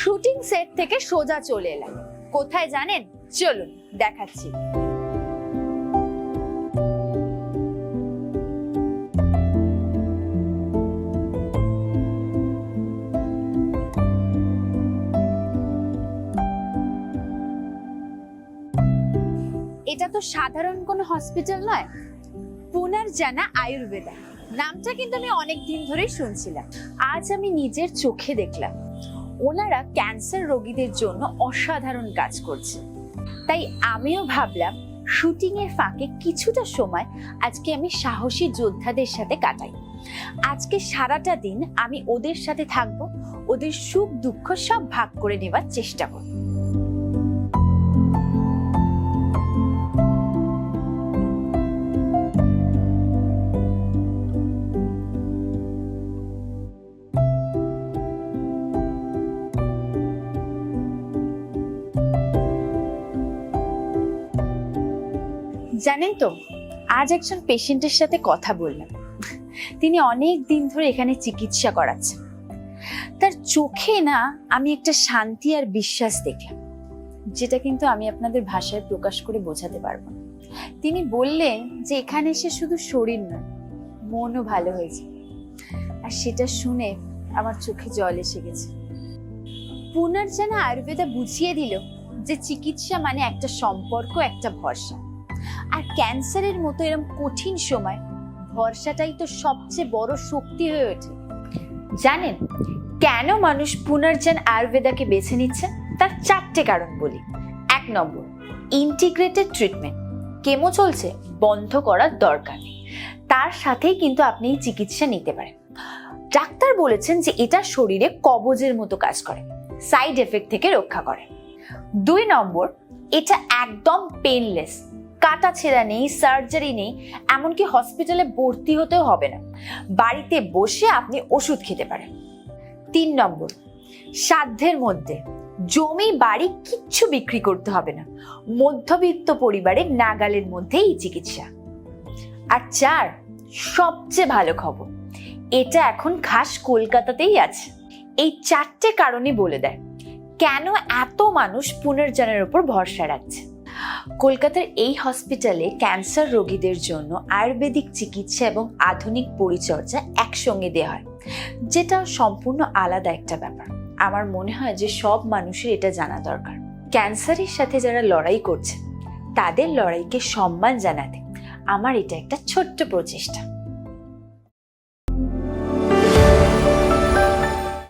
Shooting set থেকে সোজা চলে এলাম। কোথায় জানেন? চলুন দেখাচ্ছি। এটা তো সাধারণ কোনো হসপিটাল নয়, পুনর্জনা আয়ুর্বেদা। নামটা কিন্তু আমি অনেক দিন ধরেই শুনছিলাম। আজ আমি নিজের চোখে দেখলাম ওনারা ক্যান্সার রোগীদের জন্য অসাধারণ কাজ করছে। তাই আমিও ভাবলাম শুটিং এর ফাঁকে কিছুটা সময় আজকে আমি সাহসী যোদ্ধাদের সাথে কাটাই। আজকে সারাটা দিন আমি ওদের সাথে থাকবো, ওদের সুখ দুঃখ সব ভাগ করে নেবার চেষ্টা করব। জানেন তো, আজ একজন পেশেন্টের সাথে কথা বললাম। তিনি অনেক দিন ধরে এখানে চিকিৎসা করাচ্ছেন। তার চোখে না আমি একটা শান্তি আর বিশ্বাস দেখলাম, যেটা কিন্তু আমি আপনাদের ভাষায় প্রকাশ করে বোঝাতে পারবো না। তিনি বললেন যে এখানে এসে শুধু শরীর নয়, মনও ভালো হয়েছে। আর সেটা শুনে আমার চোখে জল এসে গেছে। পুনর্জনা আয়ুর্বেদা বুঝিয়ে দিল যে চিকিৎসা মানে একটা সম্পর্ক, একটা ভরসা। আর ক্যান্সারের মতো এরকম কঠিন সময় ভরসাটাই তো সবচেয়ে বড় শক্তি হয়ে ওঠে। জানেন কেন মানুষ পুনর্জন আয়ুর্বেদাকে বেছে নিচ্ছে? তার 4টে কারণ বলি। 1 নম্বর, ইন্টিগ্রেটেড ট্রিটমেন্ট। কেমো চলছে, বন্ধ করার দরকার নেই, তার সাথেই কিন্তু আপনি এই চিকিৎসা নিতে পারেন। ডাক্তার বলেছেন যে এটা শরীরে কবজের মতো কাজ করে, সাইড এফেক্ট থেকে রক্ষা করে। 2 নম্বর, এটা একদম পেনলেস, কাটা ছেঁড়া নেই, সার্জারি নেই, এমনকি হসপিটালে ভর্তি হতেও হবে না, বাড়িতে বসে আপনি ওষুধ খেতে পারেন। 3 নম্বর, সাধ্যের মধ্যে, জমি বাড়ি কিচ্ছু বিক্রি করতে হবে না, মধ্যবিত্ত পরিবারের নাগালের মধ্যে এই চিকিৎসা। আর 4, সবচেয়ে ভালো খবর, এটা এখন খাস কলকাতাতেই আছে। এই 4টে কারণই বলে দেয় কেন এত মানুষ পুনর্জনের উপর ভরসা রাখছে। কলকাতার এই হসপিটালে ক্যান্সার রোগীদের জন্য আয়ুর্বেদিক চিকিৎসা এবং আধুনিক পরিচর্যা একসঙ্গে দেওয়া হয়, যেটা সম্পূর্ণ আলাদা একটা ব্যাপার। আমার মনে হয় যে সব মানুষের এটা জানা দরকার। ক্যান্সারের সাথে যারা লড়াই করছে তাদের লড়াইকে সম্মান জানাতে আমার এটা একটা ছোট্ট প্রচেষ্টা।